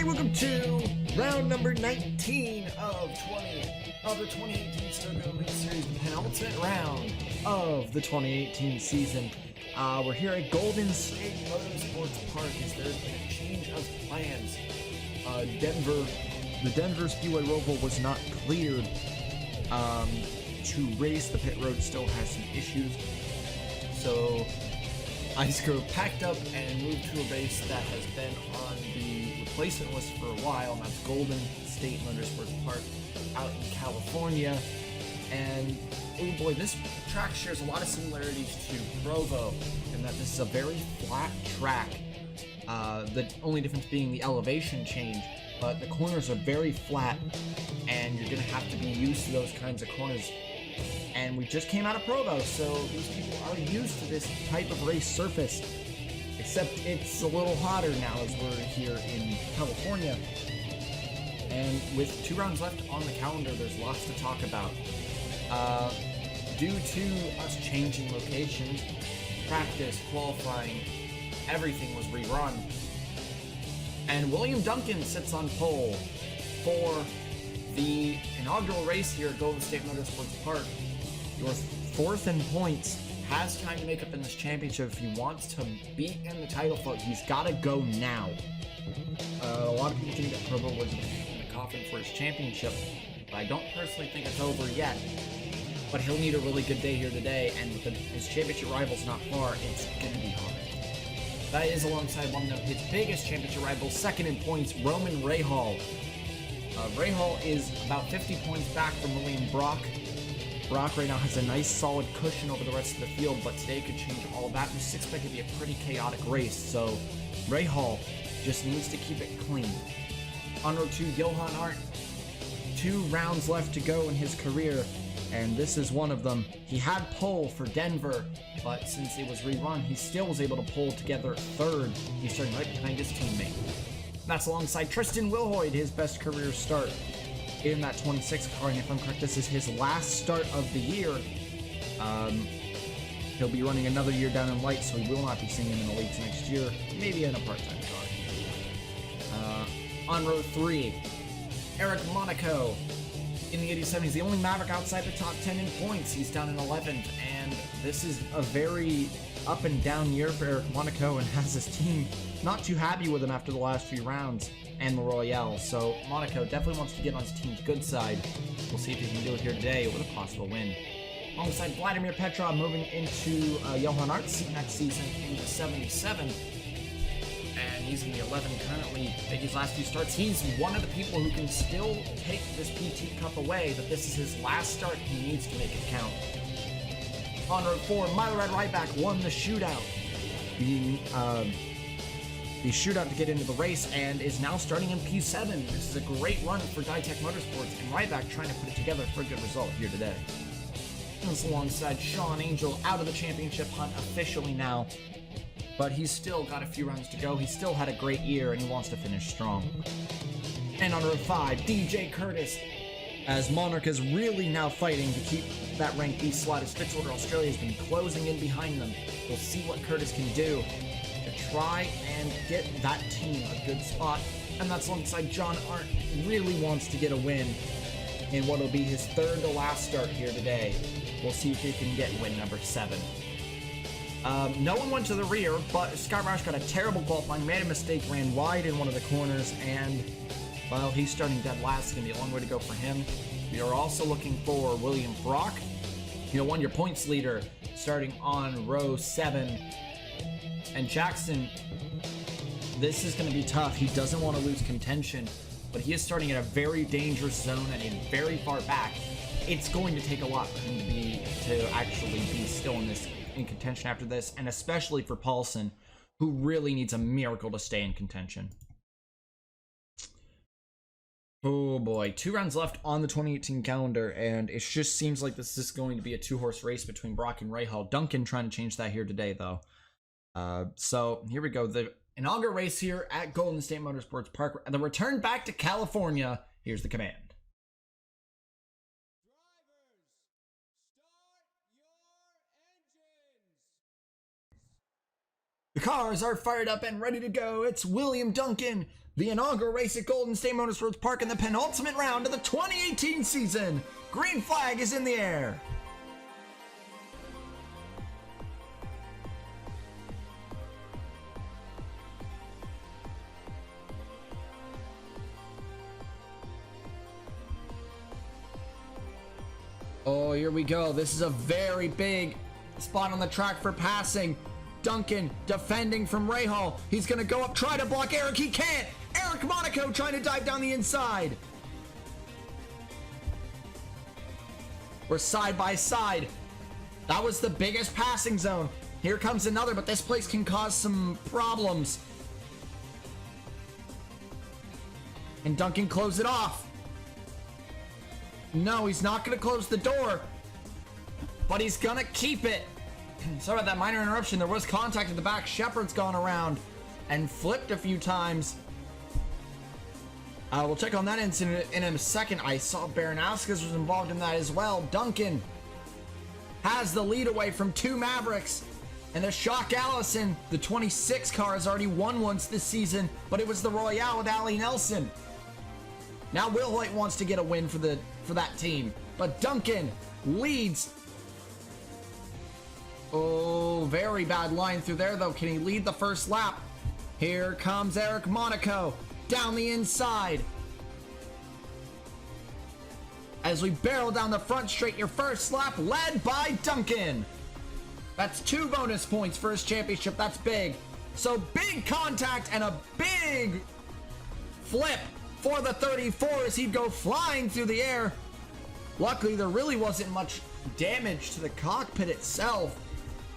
welcome to round number 19 of the 2018 Sunoco League Series, the penultimate round of the 2018 season. We're here at Golden State Motorsports Park as there's been a change of plans. The Denver Speedway Roval was not cleared to race. The pit road still has some issues, so ISCRO packed up and moved to a race that has been on the replacement list for a while, and that's Golden State Motorsports Park out in California. And oh boy, this track shares a lot of similarities to Provo in that this is a very flat track. The only difference being the elevation change, but the corners are very flat, and you're gonna have to be used to those kinds of corners. And we just came out of Provo, so these people are used to this type of race surface, except it's a little hotter now as we're here in California. And with 2 rounds left on the calendar, there's lots to talk about. Due to us changing locations, practice, qualifying, everything was rerun. And William Duncan sits on pole for the inaugural race here at Golden State Motorsports Park. Your 4th in points, has time to make up in this championship. If he wants to be in the title fight, he's got to go now. A lot of people think that Provo was in the coffin for his championship, but I don't personally think it's over yet. But he'll need a really good day here today, and with his championship rivals not far, it's going to be hard. That is alongside one of his biggest championship rivals, 2nd in points, Roman Rahal. Rahal is about 50 points back from William Brock. Brock right now has a nice solid cushion over the rest of the field, but today could change all that. This is expected to be a pretty chaotic race, so Rahal just needs to keep it clean. On road to Johan Arndt, 2 rounds left to go in his career, and this is one of them. He had pole for Denver, but since it was rerun, he still was able to pull together 3rd. He's starting right behind his teammate. That's alongside Tristan Wilhoyd, his best career start in that 26 car, and if I'm correct, this is his last start of the year. He'll be running another year down in lights, so he will not be seeing him in the leagues next year, maybe in a part-time car. On row 3, Eric Monaco in the 87. He's the only Maverick outside the top 10 in points. He's down in 11th, and this is a very up and down year for Eric Monaco, and has his team not too happy with him after the last few rounds and the Royale. So Monaco definitely wants to get on his team's good side. We'll see if he can do it here today with a possible win. Alongside Vladimir Petrov moving into Johan Arndt's seat next season in the 77. And he's in the 11 currently. Make his last few starts. He's one of the people who can still take this PT Cup away, but this is his last start. He needs to make it count. On road 4, Milo Red Ryback won the shootout. The shootout to get into the race, and is now starting in P7. This is a great run for Ditech Motorsports, and Ryback trying to put it together for a good result here today. This alongside Sean Angel out of the championship hunt officially now, but he's still got a few rounds to go. He still had a great year, and he wants to finish strong. And on road 5, DJ Curtis, as Monarch is really now fighting to keep that rank B slot, as Fitzwater Australia has been closing in behind them. We'll see what Curtis can do to try and get that team a good spot. And that's alongside John Arndt, really wants to get a win in what will be his 3rd to last start here today. We'll see if he can get win number 7. No one went to the rear, but Scott Roush got a terrible qualifying, made a mistake, ran wide in one of the corners, and while he's starting dead last, it's going to be a long way to go for him. We are also looking for William Brock, your points leader, starting on row 7. And Jackson, this is going to be tough. He doesn't want to lose contention, but he is starting at a very dangerous zone and in very far back. It's going to take a lot for him to actually be still in contention after this, and especially for Paulson, who really needs a miracle to stay in contention. Oh boy, 2 rounds left on the 2018 calendar, and it just seems like this is going to be a 2-horse race between Brock and Rahal. Duncan trying to change that here today, though. So here we go. The inaugural race here at Golden State Motorsports Park. And the return back to California. Here's the command. The cars are fired up and ready to go. It's William Duncan The inaugural race at Golden State Motorsports Park in the penultimate round of the 2018 season. Green flag is in the air. Oh, here we go. This is a very big spot on the track for passing. Duncan defending from Rahal. He's going to go up, try to block Eric. He can't. Eric Monaco trying to dive down the inside. We're side by side. That was the biggest passing zone. Here comes another, but this place can cause some problems. And Duncan close it off. No, he's not going to close the door, but he's going to keep it. Sorry about that minor interruption. There was contact at the back. Shepard's gone around and flipped a few times. We'll check on that incident in a second. I saw Baranowskis was involved in that as well. Duncan has the lead away from two Mavericks. And the Shock Allison, the 26 car, has already won once this season, but it was the Royale with Allie Nelson. Now Will Hoyt wants to get a win for that team. But Duncan leads. Oh, very bad line through there, though. Can he lead the first lap? Here comes Eric Monaco down the inside. As we barrel down the front straight, your first lap led by Duncan. That's 2 bonus points for his championship. That's big. So big contact and a big flip for the 34 as he'd go flying through the air. Luckily, there really wasn't much damage to the cockpit itself,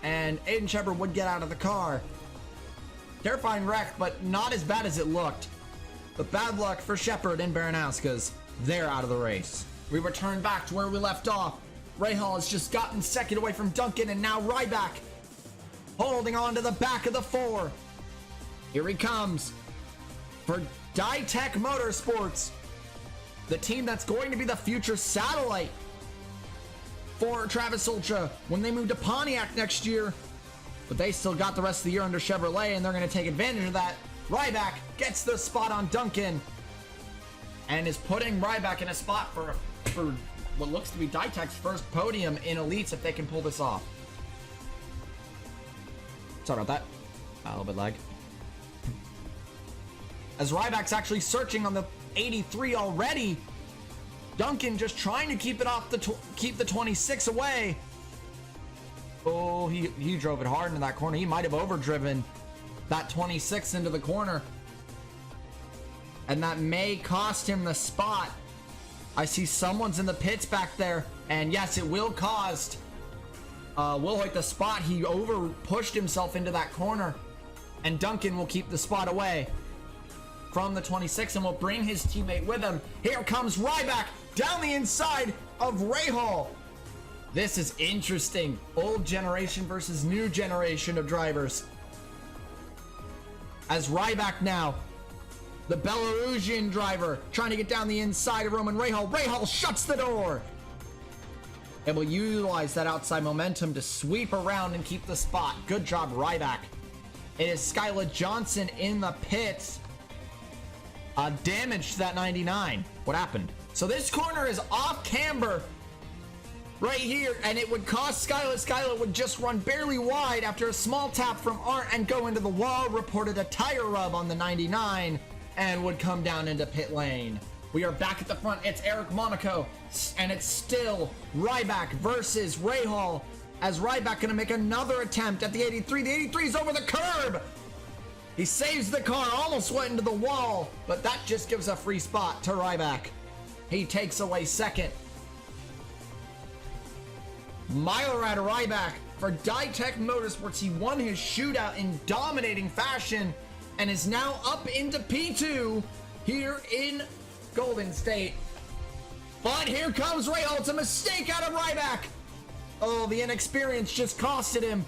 and Aiden Shepard would get out of the car. Terrifying wreck, but not as bad as it looked. But bad luck for Shepard and Baranowskis. They're out of the race. We return back to where we left off. Rahal has just gotten second away from Duncan, and now Ryback holding on to the back of the 4. Here he comes for Ditech Motorsports, the team that's going to be the future satellite for Travis Ultra when they move to Pontiac next year. But they still got the rest of the year under Chevrolet, and they're going to take advantage of that. Ryback gets the spot on Duncan and is putting Ryback in a spot for what looks to be Ditech's first podium in Elites if they can pull this off. Sorry about that. A little bit lag. As Ryback's actually searching on the 83 already. Duncan just trying to keep it off keep the 26 away. Oh, he drove it hard into that corner. He might have overdriven that 26 into the corner, and that may cost him the spot. I see someone's in the pits back there, and yes, it will cost Will Hoyt the spot. He over pushed himself into that corner, and Duncan will keep the spot away from the 26 and will bring his teammate with him. Here comes Ryback down the inside of Rahal. This is interesting. Old generation versus new generation of drivers. As Ryback now, the Belarusian driver, trying to get down the inside of Roman Rahal. Rahal shuts the door and will utilize that outside momentum to sweep around and keep the spot. Good job, Ryback. It is Skylar Johnson in the pits. Damage to that 99. What happened? So this corner is off camber right here, and it would cost Skylar. Skylar would just run barely wide after a small tap from Art and go into the wall. Reported a tire rub on the 99 and would come down into pit lane. We are back at the front. It's Eric Monaco, and it's still Ryback versus Rahal, as Ryback gonna make another attempt at the 83. The 83 is over the curb. He saves the car, almost went into the wall, but that just gives a free spot to Ryback. He takes away second. Miler at Ryback for Ditech Motorsports. He won his shootout in dominating fashion and is now up into P2 here in Golden State. But here comes Rahal. It's a mistake out of Ryback. Oh, the inexperience just costed him.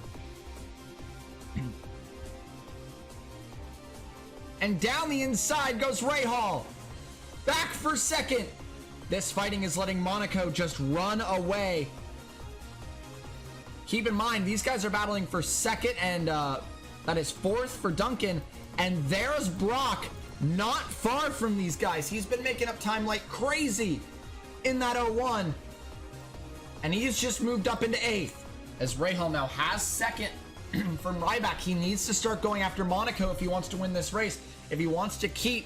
And down the inside goes Rahal. Back for second. This fighting is letting Monaco just run away. Keep in mind, these guys are battling for second, and that is fourth for Duncan. And there's Brock not far from these guys. He's been making up time like crazy in that 01. And he's just moved up into 8th. As Rahal now has 2nd from Ryback. He needs to start going after Monaco if he wants to win this race. If he wants to keep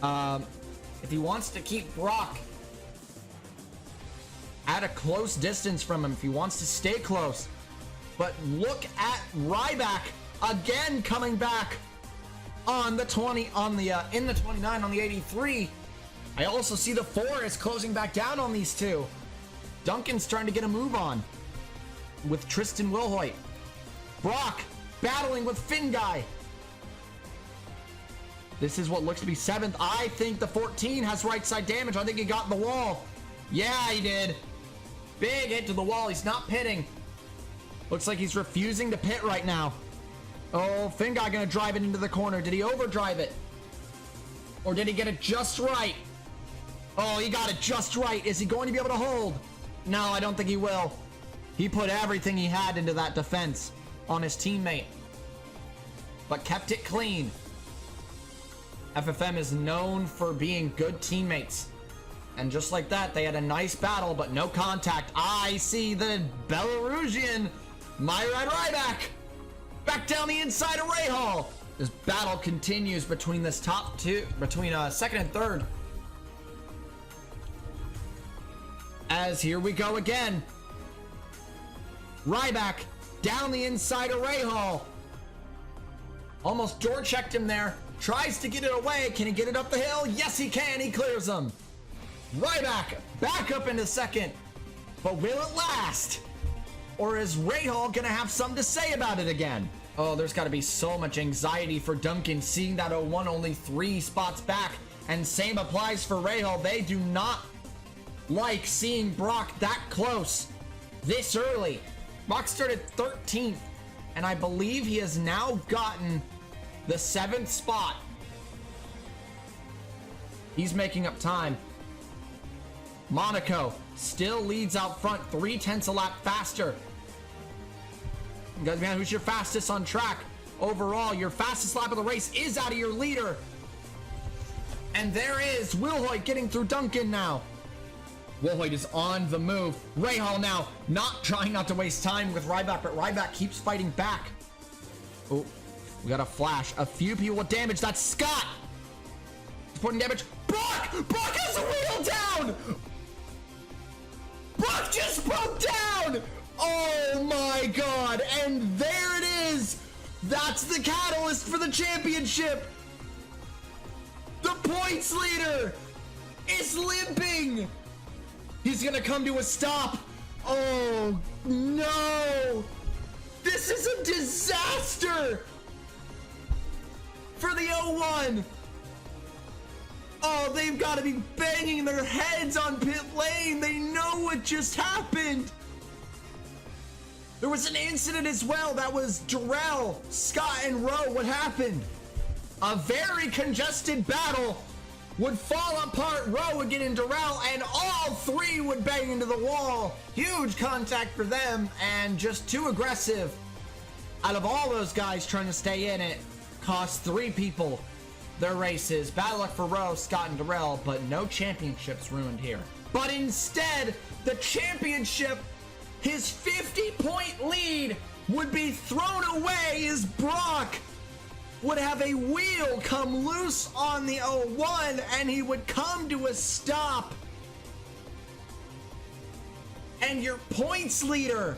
Brock at a close distance from him, if he wants to stay close. But look at Ryback again coming back on the 20 on the in the 29 on the 83. I also see the 4 is closing back down on these two. Duncan's trying to get a move on with Tristan Wilhoit. Brock battling with Finn Guy. This is what looks to be 7th. I think the 14 has right side damage. I think he got in the wall. Yeah, he did. Big hit to the wall. He's not pitting. Looks like he's refusing to pit right now. Oh, Finn Guy gonna drive it into the corner. Did he overdrive it? Or did he get it just right? Oh, he got it just right. Is he going to be able to hold? No, I don't think he will. He put everything he had into that defense on his teammate, but kept it clean. FFM is known for being good teammates. And just like that, they had a nice battle, but no contact. I see the Belarusian Myrad Ryback back down the inside of Rahal. This battle continues between this top two, between 2nd and 3rd. As here we go again. Ryback down the inside of Rahal. Almost door checked him there. Tries to get it away. Can he get it up the hill? Yes, he can. He clears him. Ryback back up into 2nd. But will it last? Or is Rahal gonna have something to say about it again? Oh, there's got to be so much anxiety for Duncan seeing that 01 only 3 spots back. And same applies for Rahal. They do not like seeing Brock that close this early. Brock started 13th, and I believe he has now gotten the 7th spot. He's making up time. Monaco still leads out front, 0.3 a lap faster. Guys, man, who's your fastest on track? Overall, your fastest lap of the race is out of your leader. And there is Wilhoit getting through Duncan now. Wilhoit is on the move. Rahal now trying not to waste time with Ryback, but Ryback keeps fighting back. Oh, we got a flash. A few people with damage. That's Scott. He's putting damage. Brock! Brock has a wheel down! Brock just broke down! Oh my god! And there it is! That's the catalyst for the championship! The points leader is limping! He's gonna come to a stop! Oh no! This is a disaster! For the 01! Oh, they've got to be banging their heads on pit lane! They know what just happened! There was an incident as well. That was Darrell, Scott, and Rowe. What happened? A very congested battle would fall apart. Rowe would get in Darrell, and all 3 would bang into the wall. Huge contact for them, and just too aggressive. Out of all those guys trying to stay in it, cost 3 people their races. Bad luck for Rowe, Scott, and Darrell, but no championships ruined here. But instead, the championship, his 50-point lead would be thrown away as Brock would have a wheel come loose on the 01 and he would come to a stop. And your points leader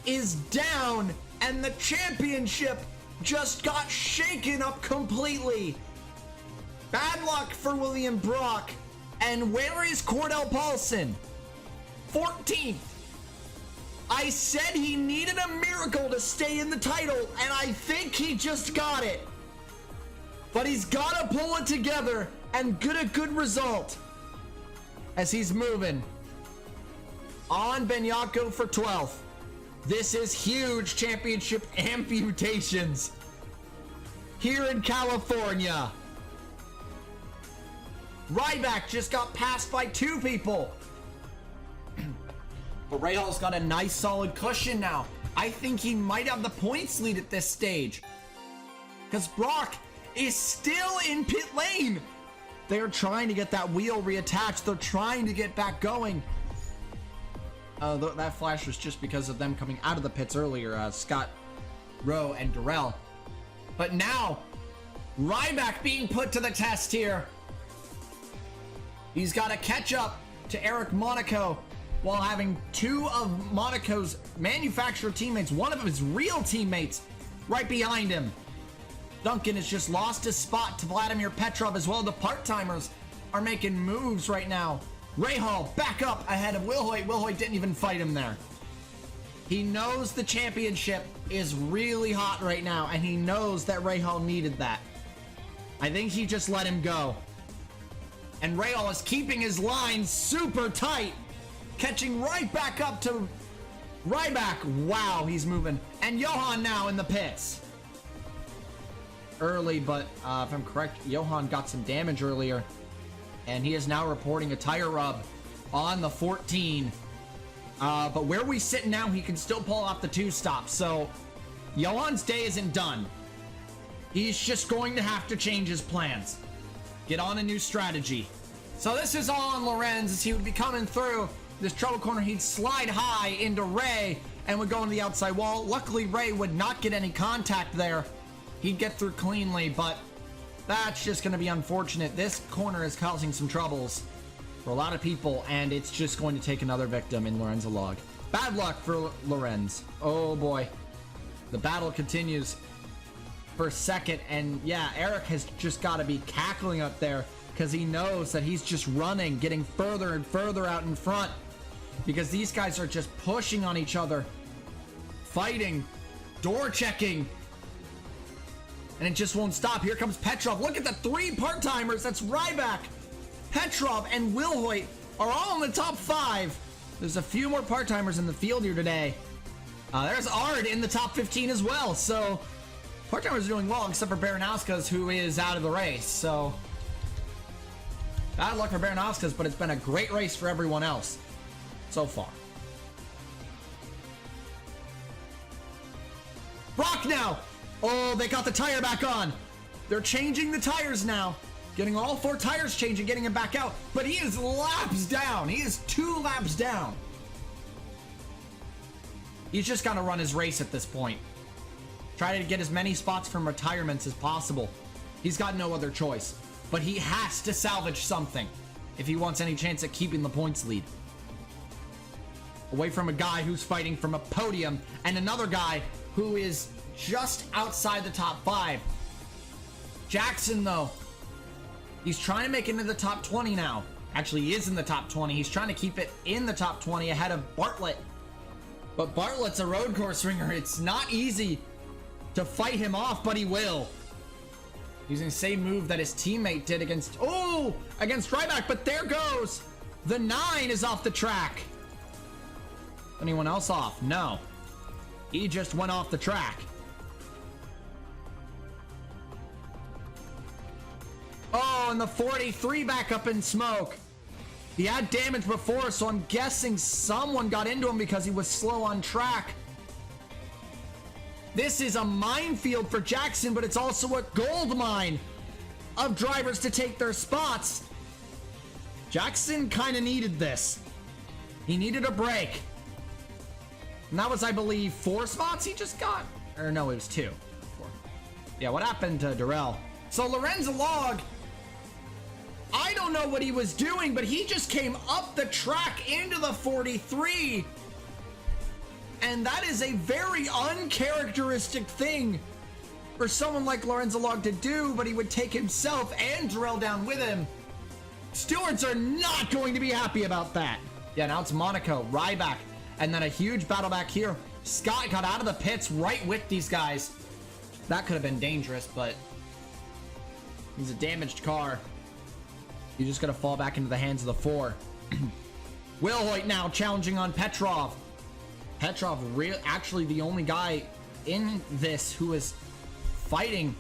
is down and the championship just got shaken up completely. Bad luck for William Brock. And where is Cordell Paulson? 14th. I said he needed a miracle to stay in the title, and I think he just got it. But he's got to pull it together and get a good result as he's moving on Benyako for 12th. This is huge championship amputations here in California. Ryback just got passed by 2 people. But Rahal's got a nice solid cushion now. I think he might have the points lead at this stage. Because Brock is still in pit lane. They're trying to get that wheel reattached. They're trying to get back going. That flash was just because of them coming out of the pits earlier, Scott, Rowe, and Darrell. But now, Ryback being put to the test here. He's got to catch up to Eric Monaco while having two of Monaco's manufacturer teammates, one of his real teammates, right behind him. Duncan has just lost his spot to Vladimir Petrov as well. The part-timers are making moves right now. Rahal back up ahead of Will Hoyt. Will Hoyt didn't even fight him there. He knows the championship is really hot right now, and he knows that Rahal needed that. I think he just let him go. And Rahal is keeping his line super tight, catching right back up to Ryback. Wow, he's moving. And Johan now in the pits. Early, but if I'm correct, Johan got some damage earlier. And he is now reporting a tire rub on the 14. But where we sit now, he can still pull off the 2-stop. So Johan's day isn't done. He's just going to have to change his plans. Get on a new strategy. So this is all on Lorenz as he would be coming through this trouble corner. He'd slide high into Ray and would go into the outside wall. Luckily, Ray would not get any contact there. He'd get through cleanly, but that's just going to be unfortunate. This corner is causing some troubles for a lot of people, and it's just going to take another victim in Lorenzo Log. Bad luck for Lorenz. Oh boy. The battle continues for second, and yeah, Eric has just got to be cackling up there because he knows that he's just running, getting further and further out in front because these guys are just pushing on each other, fighting, door checking, and it just won't stop. Here comes Petrov. Look at the 3 part-timers. That's Ryback, Petrov, and Will Hoyt are all in the top 5. There's a few more part-timers in the field here today. There's Ard in the top 15 as well, so part-timers are doing well, except for Baranowska's, who is out of the race. So bad luck for Baranowska's, but it's been a great race for everyone else so far. Brock now. Oh, they got the tire back on. They're changing the tires now. Getting all 4 tires changed and getting him back out. But he is laps down. He is 2 laps down. He's just got to run his race at this point. Try to get as many spots from retirements as possible. He's got no other choice. But he has to salvage something if he wants any chance at keeping the points lead. Away from a guy who's fighting from a podium and another guy who is just outside the top 5. Jackson, though, he's trying to make it into the top 20 now. Actually, he is in the top 20. He's trying to keep it in the top 20 ahead of Bartlett. But Bartlett's a road course ringer. It's not easy to fight him off, but he will. Using the same move that his teammate did against Ryback, but there goes. The 9 is off the track. Anyone else off? No. He just went off the track. Oh, and the 43 back up in smoke. He had damage before, so I'm guessing someone got into him because he was slow on track. This is a minefield for Jackson, but it's also a gold mine of drivers to take their spots. Jackson kind of needed this. He needed a break. And that was, I believe, 4 spots he just got. Or no, it was 2. 4. Yeah, what happened to Darrell? So Lorenzo Log, I don't know what he was doing, but he just came up the track into the 43. And that is a very uncharacteristic thing for someone like Lorenzo Log to do, but he would take himself and Darrell down with him. Stewards are not going to be happy about that. Yeah, now it's Monaco, Ryback, and then a huge battle back here. Scott got out of the pits right with these guys. That could have been dangerous, but he's a damaged car. He's just going to fall back into the hands of the 4. Will Hoyt now challenging on Petrov. Petrov, actually the only guy in this who is fighting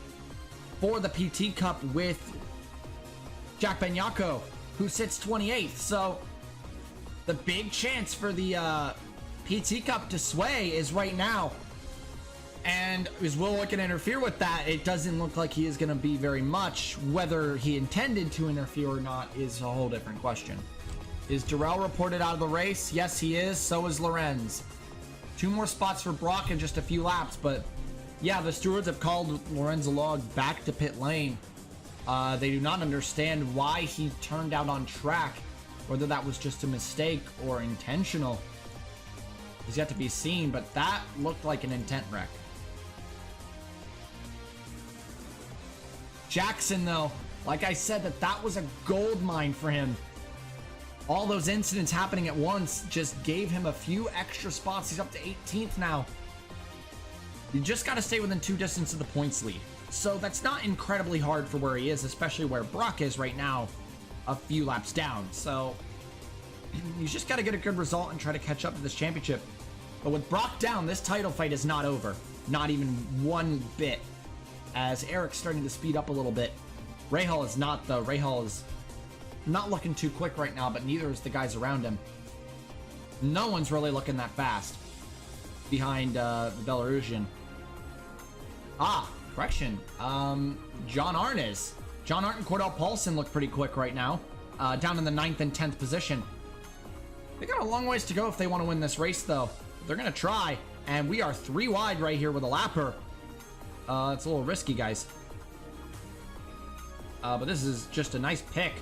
for the PT Cup with Jack Benyako, who sits 28th. So the big chance for the PT Cup to sway is right now. And is Wilhoit going to interfere with that? It doesn't look like he is going to be very much. Whether he intended to interfere or not is a whole different question. Is Darrell reported out of the race? Yes, he is. So is Lorenz. 2 more spots for Brock in just a few laps. But yeah, the stewards have called Lorenzo Log back to pit lane. They do not understand why he turned out on track. Whether that was just a mistake or intentional is yet to be seen. But that looked like an intent wreck. Jackson, though, like I said, that was a gold mine for him. All those incidents happening at once just gave him a few extra spots. He's up to 18th now. You just got to stay within 2 distance of the points lead. So that's not incredibly hard for where he is, especially where Brock is right now, a few laps down. So you just got to get a good result and try to catch up to this championship. But with Brock down, this title fight is not over. Not even one bit. As Eric's starting to speed up a little bit. Rahal is not, though. Rahal is not looking too quick right now, but neither is the guys around him. No one's really looking that fast behind the Belarusian. Correction. John Arndt is. John Arndt and Cordell Paulson look pretty quick right now. Down in the 9th and 10th position. They got a long ways to go if they want to win this race, though. They're going to try. And we are 3 wide right here with a lapper. It's a little risky, guys. But this is just a nice pick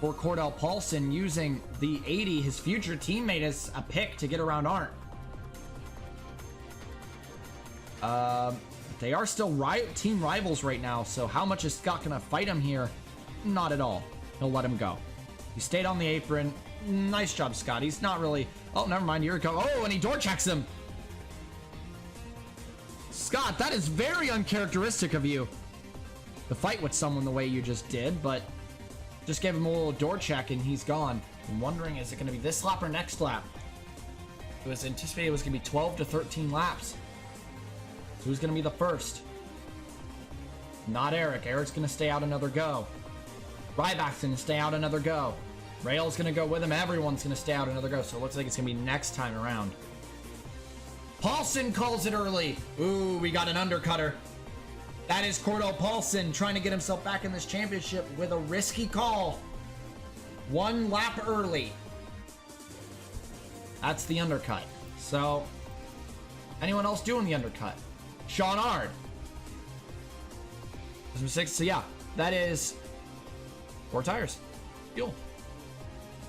for Cordell Paulson, using the 80, his future teammate, as a pick to get around Arndt. They are still team rivals right now, so how much is Scott gonna fight him here? Not at all. He'll let him go. He stayed on the apron. Nice job, Scott. He's not really... Oh, never mind. Here it goes. Oh, and he door checks him. Scott, that is very uncharacteristic of you to fight with someone the way you just did, but just gave him a little door check and he's gone. I'm wondering, is it going to be this lap or next lap? It was anticipated it was going to be 12 to 13 laps. So who's going to be the first? Not Eric. Eric's going to stay out another go. Ryback's going to stay out another go. Rail's going to go with him. Everyone's going to stay out another go. So it looks like it's going to be next time around. Paulson calls it early. Ooh, we got an undercutter. That is Cordell Paulson trying to get himself back in this championship with a risky call. 1 lap early. That's the undercut. So, anyone else doing the undercut? Sean Ard. So yeah, that is 4 tires. Fuel.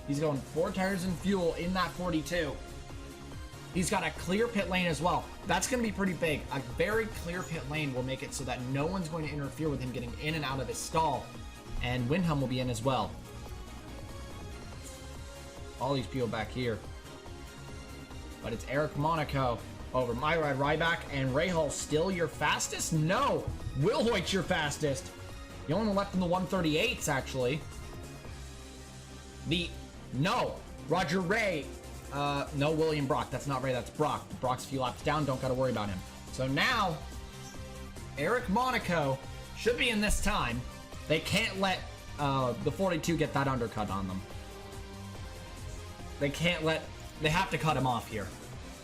He's going 4 tires and fuel in that 42. He's got a clear pit lane as well. That's going to be pretty big. A very clear pit lane will make it so that no one's going to interfere with him getting in and out of his stall. And Windham will be in as well. All these people back here. But it's Eric Monaco over Myrad Ryback. And Rahal still your fastest? No. Wilhoit's your fastest. You only left in the 138s, actually. No. Roger Ray. No, William Brock. That's not Ray, that's Brock. Brock's a few laps down, don't gotta worry about him. So now, Eric Monaco should be in this time. They can't let the 42 get that undercut on them. They have to cut him off here.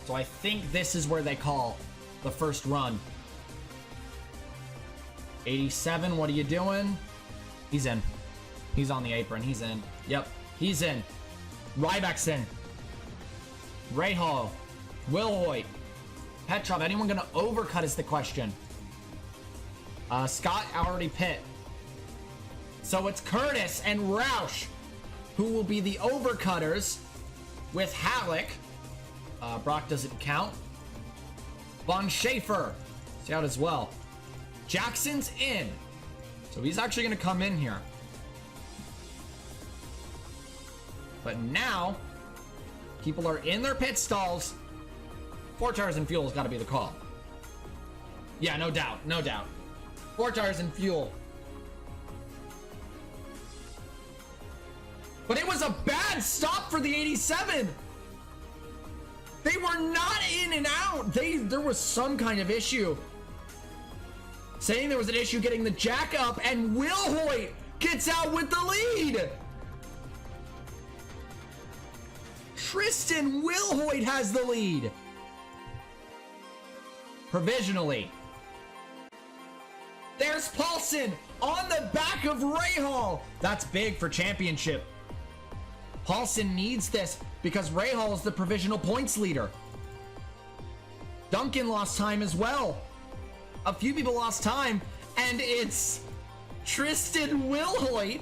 So I think this is where they call the first run. 87, what are you doing? He's in. He's on the apron, he's in. Yep, he's in. Ryback's in. Rahal, Wilhoit, Petrov, anyone gonna overcut is the question. Scott already pit. So it's Curtis and Roush who will be the overcutters with Halleck. Brock doesn't count. Von Schaefer is out as well. Jackson's in. So he's actually gonna come in here. But now, people are in their pit stalls. 4 tires and fuel has got to be the call. Yeah, no doubt, no doubt. 4 tires and fuel. But it was a bad stop for the 87. They were not in and out. There was some kind of issue. Saying there was an issue getting the jack up, and Wilhoit gets out with the lead. Tristan Wilhoit has the lead. provisionally. There's Paulson on the back of Rahal. That's big for championship. Paulson needs this because Rahal is the provisional points leader. Duncan lost time as well. A few people lost time, and it's Tristan Wilhoit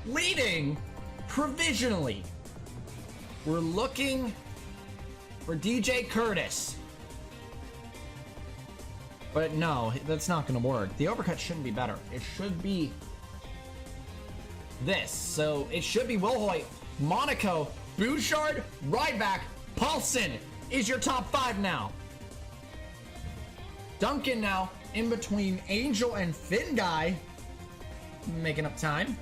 leading provisionally. We're looking for DJ Curtis. But no, that's not going to work. The overcut shouldn't be better. It should be this. So it should be Wilhoit, Monaco, Bouchard, Ryback, Paulson is your top 5 now. Duncan now in between Angel and Finn Guy, making up time.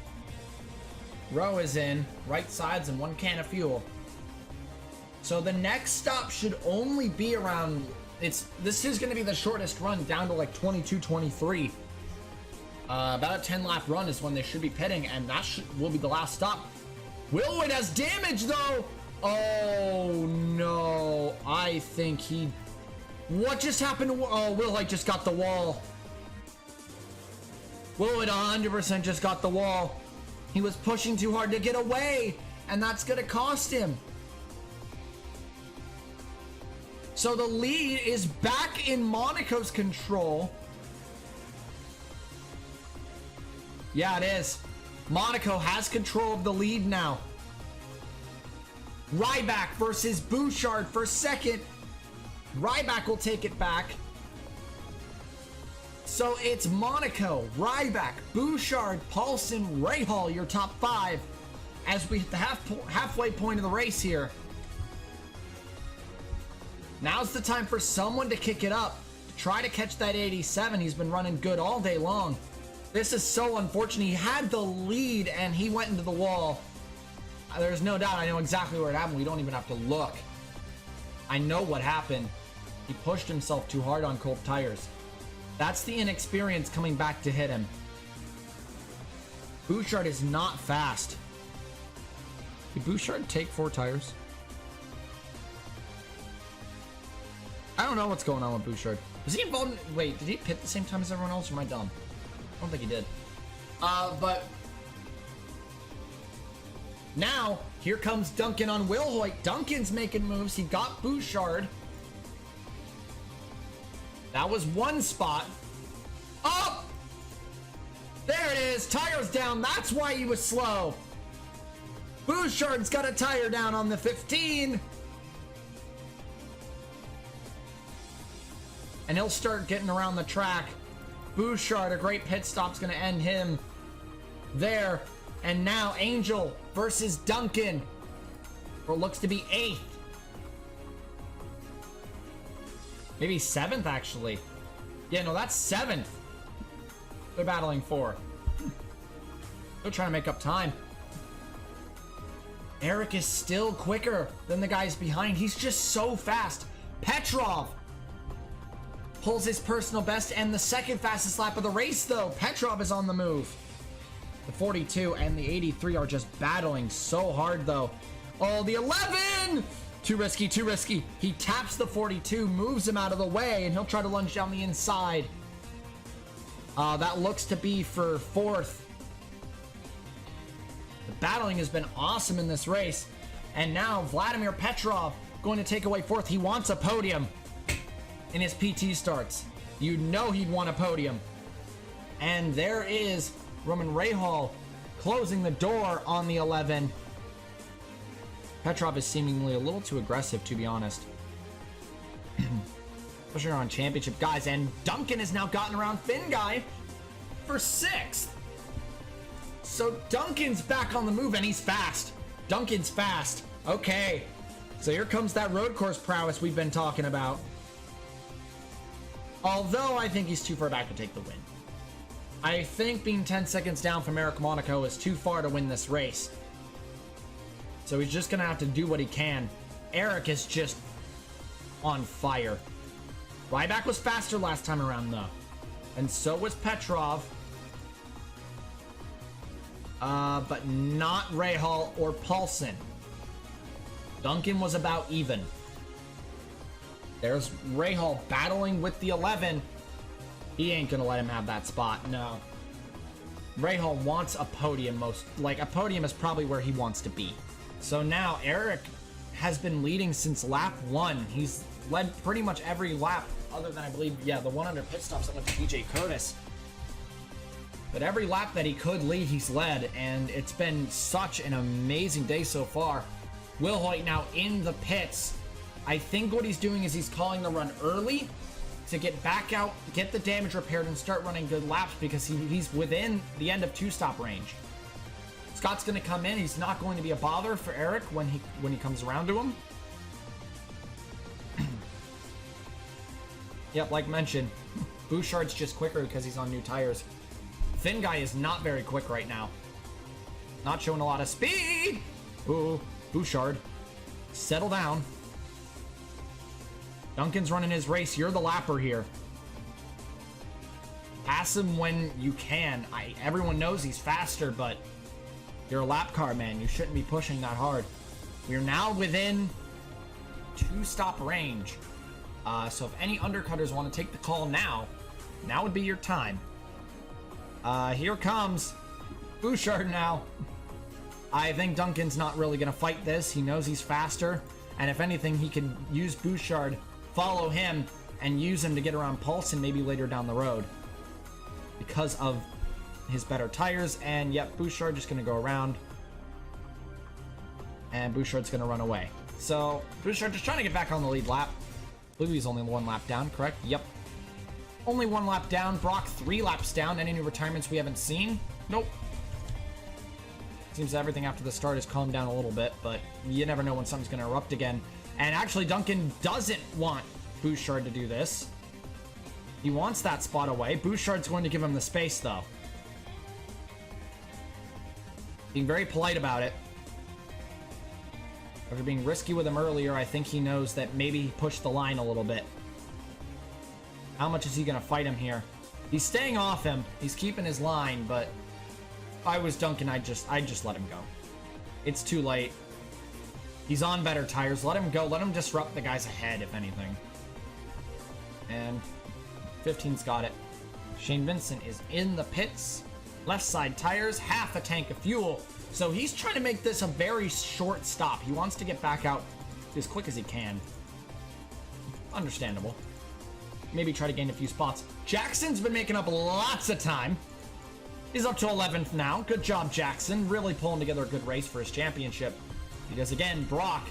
Rowe is in, right sides and 1 can of fuel. So the next stop should only be around, this is going to be the shortest run, down to like 22, 23. About a 10 lap run is when they should be pitting, and that will be the last stop. Wilwood has damage though. Oh no, I think he, what just happened to, oh, Wilhoit just got the wall. Wilwood 100% just got the wall. He was pushing too hard to get away, and that's gonna cost him. So the lead is back in Monaco's control. Yeah, it is. Monaco has control of the lead now. Ryback versus Bouchard for second. Ryback will take it back. So it's Monaco, Ryback, Bouchard, Paulson, Rahal, your top 5 as we hit the halfway point of the race here. Now's the time for someone to kick it up, to try to catch that 87. He's been running good all day long. This is so unfortunate. He had the lead and he went into the wall. There's no doubt I know exactly where it happened. We don't even have to look. I know what happened. He pushed himself too hard on cold tires. That's the inexperience coming back to hit him. Bouchard is not fast. Did Bouchard take 4 tires? I don't know what's going on with Bouchard. Was he involved in, wait, did he pit at the same time as everyone else, or am I dumb? I don't think he did. But now, here comes Duncan on Wilhoit. Duncan's making moves. He got Bouchard. That was 1 spot. Oh! There it is. Tires down. That's why he was slow. Bouchard's got a tire down on the 15. And he'll start getting around the track. Bouchard, a great pit stop's going to end him there. And now Angel versus Duncan for what looks to be 8th. Maybe 7th, actually. Yeah, no, that's 7th. They're battling for. They're trying to make up time. Eric is still quicker than the guys behind. He's just so fast. Petrov pulls his personal best and the 2nd fastest lap of the race, though. Petrov is on the move. The 42 and the 83 are just battling so hard, though. Oh, the 11! Too risky, too risky. He taps the 42, moves him out of the way, and he'll try to lunge down the inside. That looks to be for 4th. The battling has been awesome in this race. And now Vladimir Petrov going to take away 4th. He wants a podium in his PT starts. You know he'd want a podium. And there is Roman Rahal closing the door on the 11. Petrov is seemingly a little too aggressive, to be honest. Pushing on championship guys, and Duncan has now gotten around Finn Guy for 6th. So Duncan's back on the move, and he's fast. Duncan's fast. Okay. So here comes that road course prowess we've been talking about. Although I think he's too far back to take the win. I think being 10 seconds down from Eric Monaco is too far to win this race. So he's just going to have to do what he can. Eric is just on fire. Ryback was faster last time around, though. And so was Petrov. But not Rahal or Paulson. Duncan was about even. There's Rahal battling with the 11. He ain't gonna let him have that spot, no. Rahal wants a podium a podium is probably where he wants to be. So now Eric has been leading since lap 1. He's led pretty much every lap other than, I believe, the one under pit stops that went to TJ Curtis. But every lap that he could lead, he's led, and it's been such an amazing day so far. Will Hoyt now in the pits. I think what he's doing is he's calling the run early to get back out, get the damage repaired, and start running good laps because he's within the end of 2-stop range. Scott's going to come in. He's not going to be a bother for Eric when he comes around to him. Yep, like mentioned, Bouchard's just quicker because he's on new tires. Finn guy is not very quick right now. Not showing a lot of speed. Ooh, Bouchard, settle down. Duncan's running his race. You're the lapper here. Pass him when you can. Everyone knows he's faster, but you're a lap car, man. You shouldn't be pushing that hard. We're now within 2-stop range. So if any undercutters want to take the call now would be your time. Here comes Bouchard now. I think Duncan's not really going to fight this. He knows he's faster. And if anything, he can use Bouchard, follow him, and use him to get around Paulson maybe later down the road. Because of his better tires. And yep, Bouchard just going to go around. And Bouchard's going to run away. So Bouchard just trying to get back on the lead lap. I believe he's only 1 lap down, correct? Yep. Only 1 lap down. Brock 3 laps down. Any new retirements we haven't seen? Nope. Seems everything after the start has calmed down a little bit, but you never know when something's going to erupt again. And actually, Duncan doesn't want Bouchard to do this. He wants that spot away. Bouchard's going to give him the space, though. Being very polite about it. After being risky with him earlier, I think he knows that maybe he pushed the line a little bit. How much is he going to fight him here? He's staying off him. He's keeping his line, but if I was Duncan, I'd just let him go. It's too late. He's on better tires. Let him go. Let him disrupt the guys ahead, if anything. And 15's got it. Shane Vincent is in the pits. Left side tires, half a tank of fuel. So he's trying to make this a very short stop. He wants to get back out as quick as he can. Understandable. Maybe try to gain a few spots. Jackson's been making up lots of time. He's up to 11th now. Good job, Jackson. Really pulling together a good race for his championship. Because again, Brock,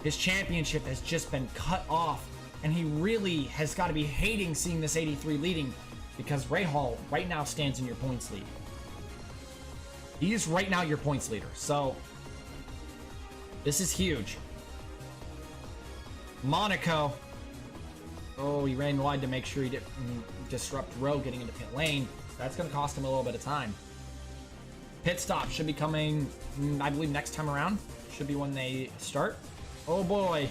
his championship has just been cut off. And he really has got to be hating seeing this 83 leading. Because Rahal right now stands in your points lead. He's right now your points leader. So, this is huge. Monaco. Oh, he ran wide to make sure he didn't disrupt Rowe getting into pit lane. That's going to cost him a little bit of time. Pit stop should be coming, I believe, next time around. Should be when they start. Oh boy.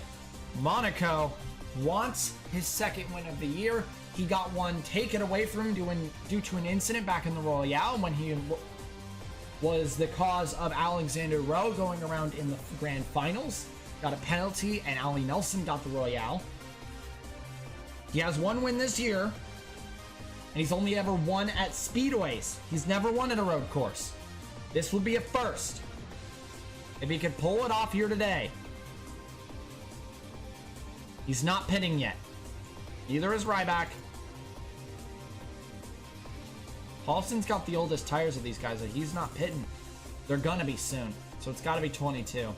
Monaco wants his 2nd win of the year. He got one taken away from him due to an incident back in the Royale when he was the cause of Alexander Rowe going around in the grand finals. Got a penalty, and Ali Nelson got the Royale. He has 1 win this year, and he's only ever won at speedways. He's never won at a road course. This will be a first. If he could pull it off here today. He's not pitting yet. Neither is Ryback. Paulson's got the oldest tires of these guys, but he's not pitting. They're gonna be soon. So it's gotta be 22.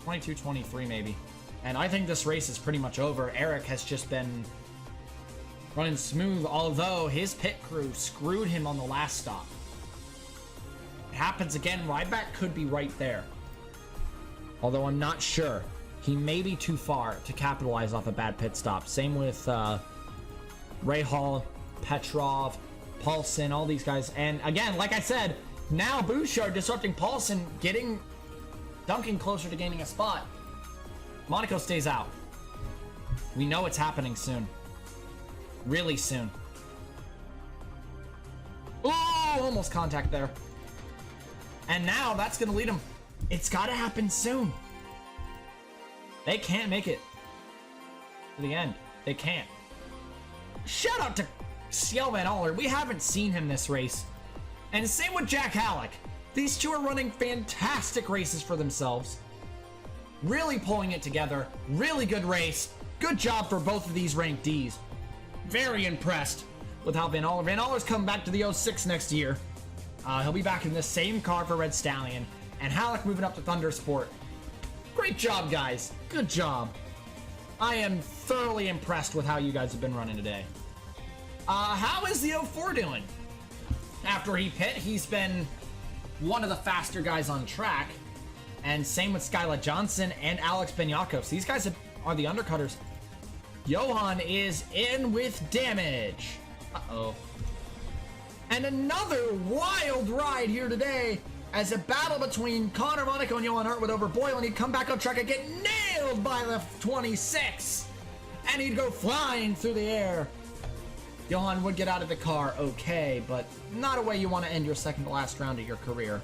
22, 23 maybe. And I think this race is pretty much over. Eric has just been running smooth, although his pit crew screwed him on the last stop. It happens again. Ryback could be right there. Although I'm not sure. He may be too far to capitalize off a bad pit stop. Same with Rahal, Petrov, Paulson, all these guys. And again, like I said, now Bouchard disrupting Paulson, getting Duncan closer to gaining a spot. Monaco stays out. We know it's happening soon. Really soon. Oh, almost contact there. And now that's going to lead him. It's got to happen soon. They can't make it. to the end. They can't. Shout out to Ciel Van Aller. We haven't seen him this race. And same with Jack Halleck. These two are running fantastic races for themselves. Really pulling it together. Really good race. Good job for both of these ranked Ds. Very impressed with how Van Aller. Van Aller's coming back to the 06 next year. He'll be back in the same car for Red Stallion. And Halleck moving up to Thundersport. Great job, guys. Good job. I am thoroughly impressed with how you guys have been running today. How is the 04 doing? After he pit, he's been one of the faster guys on track. And same with Skylar Johnson and Alex Benyakos. These guys are the undercutters. Johan is in with damage. Uh-oh. And another wild ride here today as a battle between Connor Monaco and Johan Hart would overboil, and he'd come back on track and get nailed by the 26. And he'd go flying through the air. Johan would get out of the car okay, but not a way you want to end your second to last round of your career.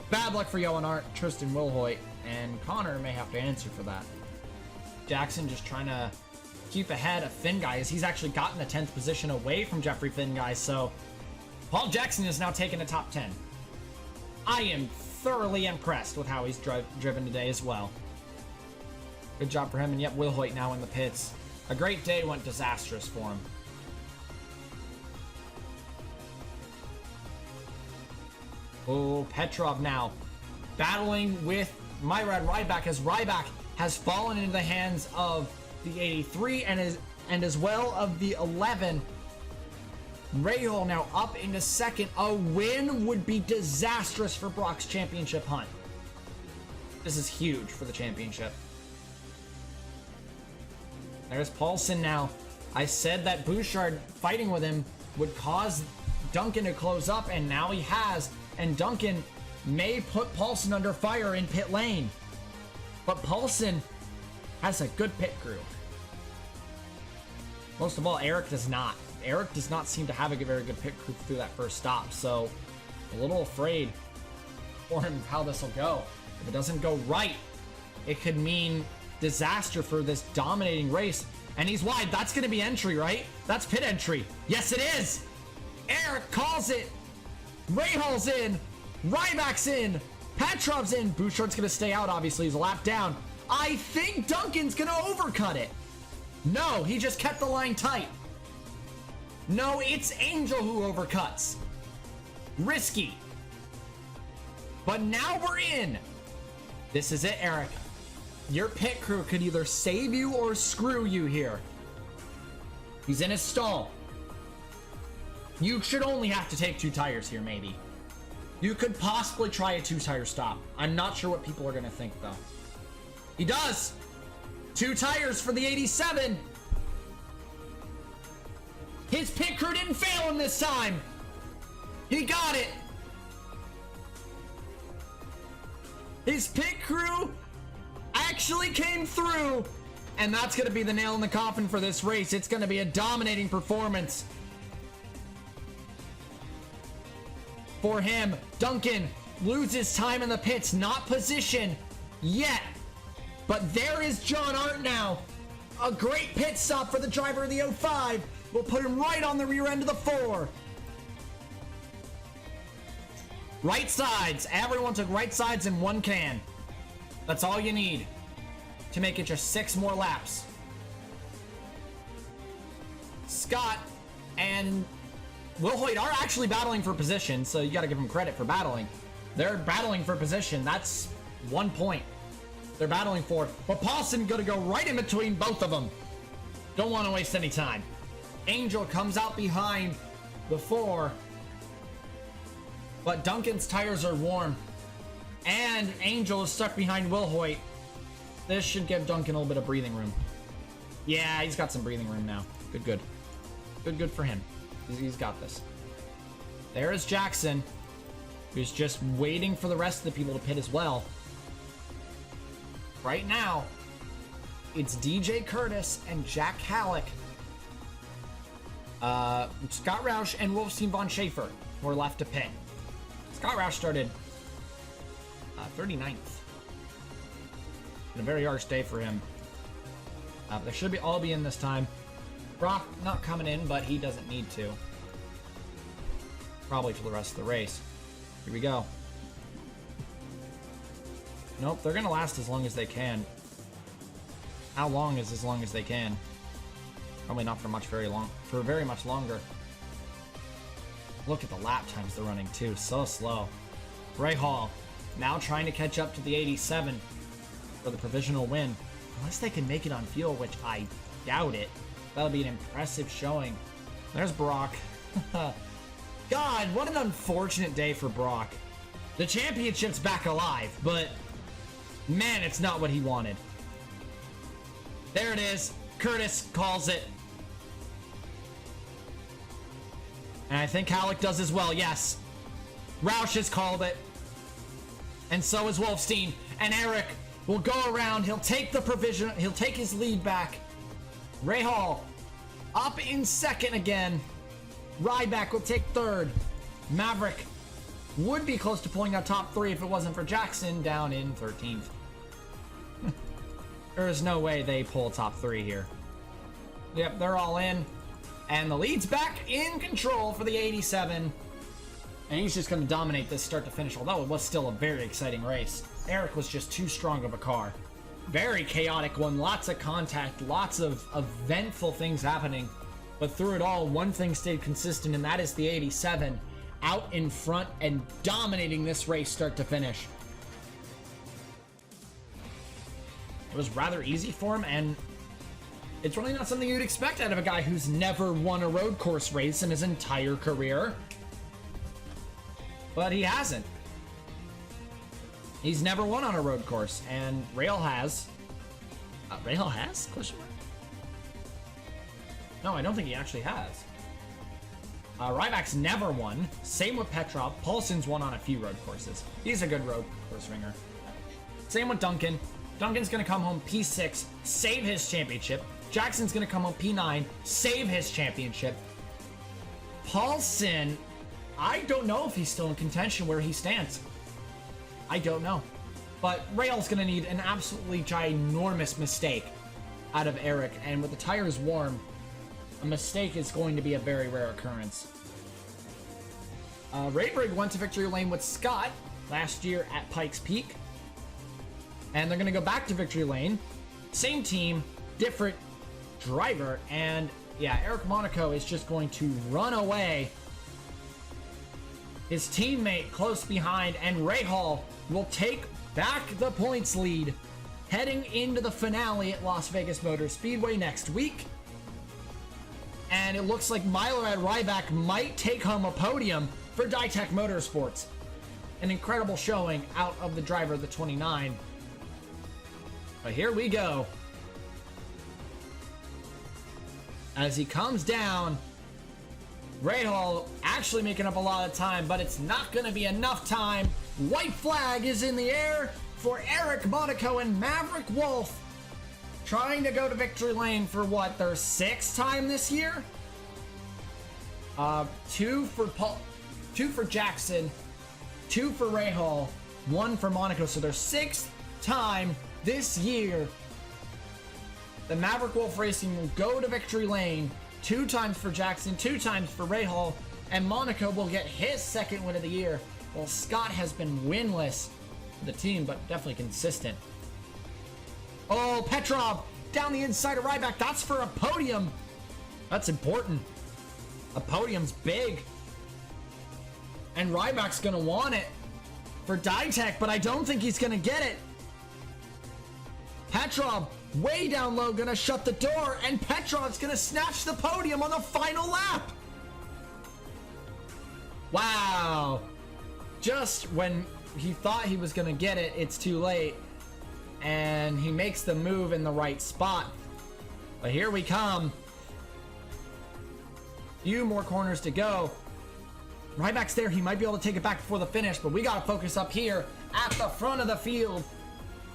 Bad luck for Johan Hart, Tristan Wilhoit, and Connor may have to answer for that. Jackson just trying to keep ahead of Finn Guy as he's actually gotten the 10th position away from Jeffrey Finn Guy, so Paul Jackson is now taking the top 10. I am thoroughly impressed with how he's driven today as well. Good job for him, and yep, Wilhoit now in the pits. A great day went disastrous for him. Oh, Petrov now battling with Myrad Ryback as Ryback has fallen into the hands of the 83 and as well of the 11. Rahal now up into second. A win would be disastrous for Brock's championship hunt. This is huge for the championship. There's Paulson now. I said that Bouchard fighting with him would cause Duncan to close up, and now he has. And Duncan may put Paulson under fire in pit lane. But Paulson has a good pit crew. Most of all, Eric does not. Eric does not seem to have a very good pit crew through that first stop, so a little afraid for him how this will go. If it doesn't go right, it could mean disaster for this dominating race. And he's wide. That's going to be entry, right? That's pit entry. Yes, it is. Eric calls it. Rahal's in. Ryback's in. Petrov's in. Bouchard's going to stay out, obviously. He's a lap down. I think Duncan's going to overcut it. No, he just kept the line tight. No, it's Angel who overcuts. Risky. But now we're in. This is it, Eric. Your pit crew could either save you or screw you here. He's in his stall. You should only have to take 2 tires here, maybe. You could possibly try a 2-tire stop. I'm not sure what people are going to think, though. He does! 2 tires for the 87! His pit crew didn't fail him this time! He got it! His pit crew actually came through! And that's going to be the nail in the coffin for this race. It's going to be a dominating performance. For him, Duncan loses time in the pits, not position yet. But there is John Hart now. A great pit stop for the driver of the 05. We'll put him right on the rear end of the 4. Right sides. Everyone took right sides in 1 can. That's all you need to make it just 6 more laps. Scott and Wilhoit are actually battling for position, so you got to give them credit for battling. They're battling for position. That's 1 point they're battling for. But Paulson going to go right in between both of them. Don't want to waste any time. Angel comes out behind the 4. But Duncan's tires are warm. And Angel is stuck behind Wilhoit. This should give Duncan a little bit of breathing room. Yeah, he's got some breathing room now. Good. Good for him. He's got this. There is Jackson, who's just waiting for the rest of the people to pit as well. Right now, it's DJ Curtis and Jack Halleck, Scott Roush and Wolfstein von Schaefer were left to pit. Scott Roush started 39th. Been a very harsh day for him. They should be all be in this time. Brock not coming in, but he doesn't need to. Probably for the rest of the race. Here we go. Nope, they're gonna last as long as they can. How long is as long as they can? Probably not for very much longer. Look at the lap times they're running too, so slow. Ray Hall now trying to catch up to the 87 for the provisional win. Unless they can make it on fuel, which I doubt it. That'll be an impressive showing. There's Brock. God, what an unfortunate day for Brock. The championship's back alive, but man, it's not what he wanted. There it is. Curtis calls it. And I think Halleck does as well, yes. Roush has called it. And so is Wolfstein. And Eric will go around. He'll take the provision. He'll take his lead back. Ray Hall up in second again. Ryback will take third. Maverick would be close to pulling out top 3 if it wasn't for Jackson down in 13th. There is no way they pull top 3 here. Yep, they're all in. And the lead's back in control for the 87. And he's just going to dominate this start to finish, although it was still a very exciting race. Eric was just too strong of a car. Very chaotic one, lots of contact, lots of eventful things happening. But through it all, one thing stayed consistent, and that is the 87 out in front and dominating this race start to finish. It was rather easy for him, and it's really not something you'd expect out of a guy who's never won a road course race in his entire career. But he hasn't. He's never won on a road course, and Rail has. Rail has? Question mark? No, I don't think he actually has. Ryback's never won. Same with Petrov. Paulson's won on a few road courses. He's a good road course ringer. Same with Duncan. Duncan's going to come home P6, save his championship. Jackson's going to come home P9, save his championship. Paulson, I don't know if he's still in contention where he stands. I don't know. But Rail's going to need an absolutely ginormous mistake out of Eric. And with the tires warm, a mistake is going to be a very rare occurrence. Raybrigg went to victory lane with Scott last year at Pikes Peak. And they're going to go back to victory lane. Same team, different driver. And yeah, Eric Monaco is just going to run away. His teammate close behind, and Ray Hall will take back the points lead heading into the finale at Las Vegas Motor Speedway next week. And it looks like Mylorad Ryback might take home a podium for Ditech Motorsports. An incredible showing out of the driver of the 29. But here we go. As he comes down, Ray Hall actually making up a lot of time, but it's not going to be enough time. White flag is in the air for Eric Monaco and Maverick Wolf, trying to go to victory lane for what, their 6th time this year? 2 for Jackson, 2 for Ray Hall, 1 for Monaco. So their 6th time this year. The Maverick Wolf Racing will go to victory lane 2 times for Jackson, 2 times for Ray Hall, and Monaco will get his 2nd win of the year. While Scott has been winless for the team, but definitely consistent. Oh, Petrov down the inside of Ryback. That's for a podium. That's important. A podium's big. And Ryback's going to want it for Ditech, but I don't think he's going to get it. Petrov way down low, going to shut the door, and Petrov's going to snatch the podium on the final lap. Wow. Just when he thought he was going to get it, it's too late. And he makes the move in the right spot. But here we come. Few more corners to go. Ryback's there. He might be able to take it back before the finish, but we got to focus up here at the front of the field.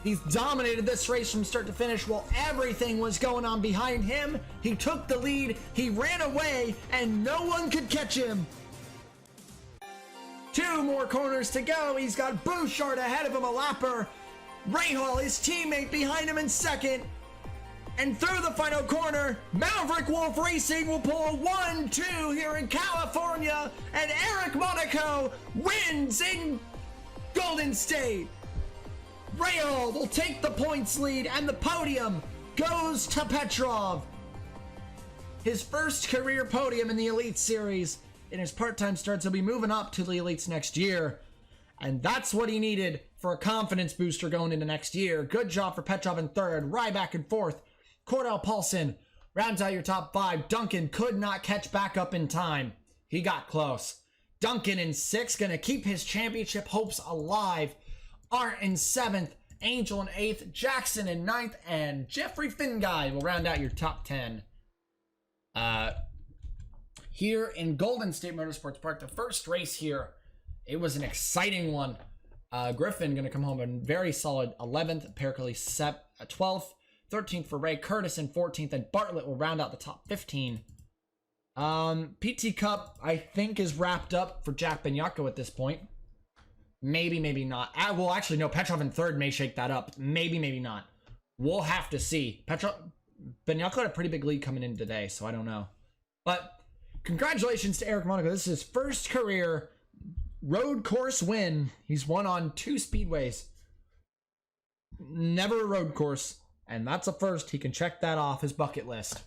He's dominated this race from start to finish while everything was going on behind him. He took the lead, he ran away, and no one could catch him. 2 more corners to go. He's got Bouchard ahead of him, a lapper. Ray Hall, his teammate, behind him in 2nd. And through the final corner, Maverick Wolf Racing will pull a 1-2 here in California, and Eric Monaco wins in Golden State. Rahal will take the points lead, and the podium goes to Petrov. His first career podium in the Elite Series. In his part-time starts, he'll be moving up to the Elites next year. And that's what he needed for a confidence booster going into next year. Good job for Petrov in third, Ryback in fourth. Cordell Paulson rounds out your top five. Duncan could not catch back up in time. He got close. Duncan in sixth, gonna keep his championship hopes alive. Art in seventh, Angel in eighth, Jackson in ninth, and Jeffrey Finguy will round out your top 10. Here in Golden State Motorsports Park, the first race here, it was an exciting one. Griffin going to come home a very solid 11th, Pericles 12th, 13th for Ray Curtis in 14th, and Bartlett will round out the top 15. PT Cup, I think, is wrapped up for Jack Benyako at this point. Maybe, maybe not. Well, actually, no, Petrov in third may shake that up. Maybe, maybe not. We'll have to see. Benyako had a pretty big lead coming in today, so I don't know. But congratulations to Eric Monaco. This is his first career road course win. He's won on 2 speedways. Never a road course. And that's a first. He can check that off his bucket list.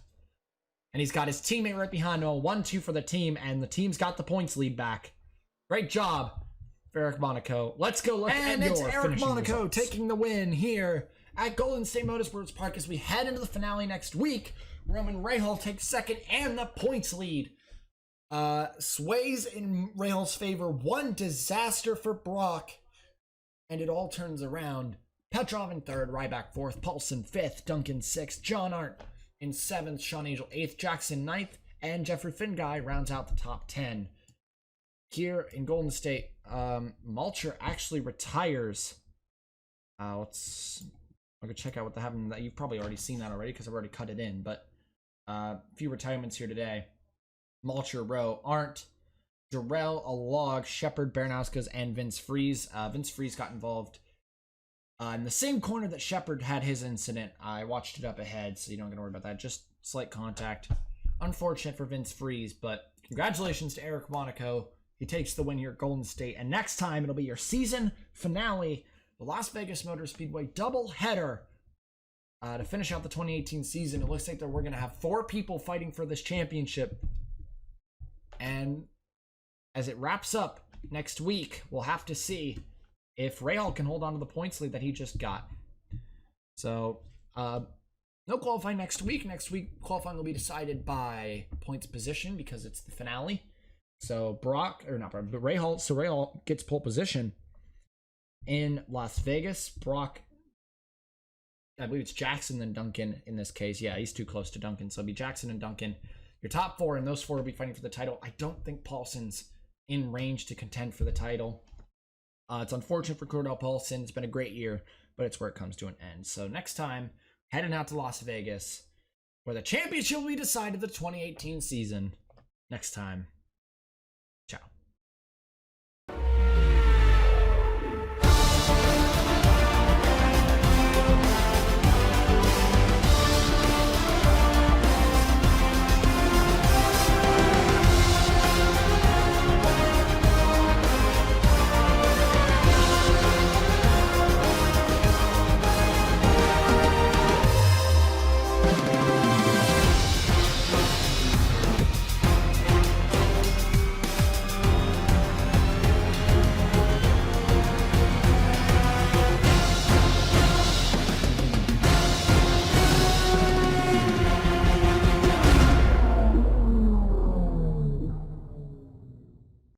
And he's got his teammate right behind him. 1-2 for the team. And the team's got the points lead back. Great job for Eric Monaco. Let's go look at your finishing results. And it's Eric Monaco taking the win here at Golden State Motorsports Park as we head into the finale next week. Roman Rahal takes second and the points lead. Sways in Rahal's favor. One disaster for Brock. And it all turns around. Petrov in third, Ryback fourth, Paulson fifth, Duncan sixth, John Art in seventh, Sean Angel eighth, Jackson ninth, and Jeffrey Finguy rounds out the top 10. Here in Golden State, Malcher actually retires. I'll go check out what happened. That you've probably already seen that already because I've already cut it in. But a few retirements here today. Malcher, Rowe, Arndt, Jarrell, Alog, Shepard, Bernauskas, and Vince Freeze. Vince Freeze got involved in the same corner that Shepard had his incident. I watched it up ahead, so you don't got to worry about that. Just slight contact. Unfortunate for Vince Freeze, but congratulations to Eric Monaco. He takes the win here at Golden State, and next time it'll be your season finale, the Las Vegas Motor Speedway doubleheader. To finish out the 2018 season, it looks like that we're going to have 4 people fighting for this championship. And as it wraps up next week, we'll have to see if Rahal can hold on to the points lead that he just got. So, no qualifying next week. Next week, qualifying will be decided by points position because it's the finale. So, Rahal gets pole position in Las Vegas. Brock, I believe it's Jackson and Duncan in this case. Yeah, he's too close to Duncan, so it'll be Jackson and Duncan. Your top 4, and those 4 will be fighting for the title. I don't think Paulson's in range to contend for the title. It's unfortunate for Cordell Paulson. It's been a great year, but it's where it comes to an end. So next time, heading out to Las Vegas, where the championship will be decided the 2018 season. Next time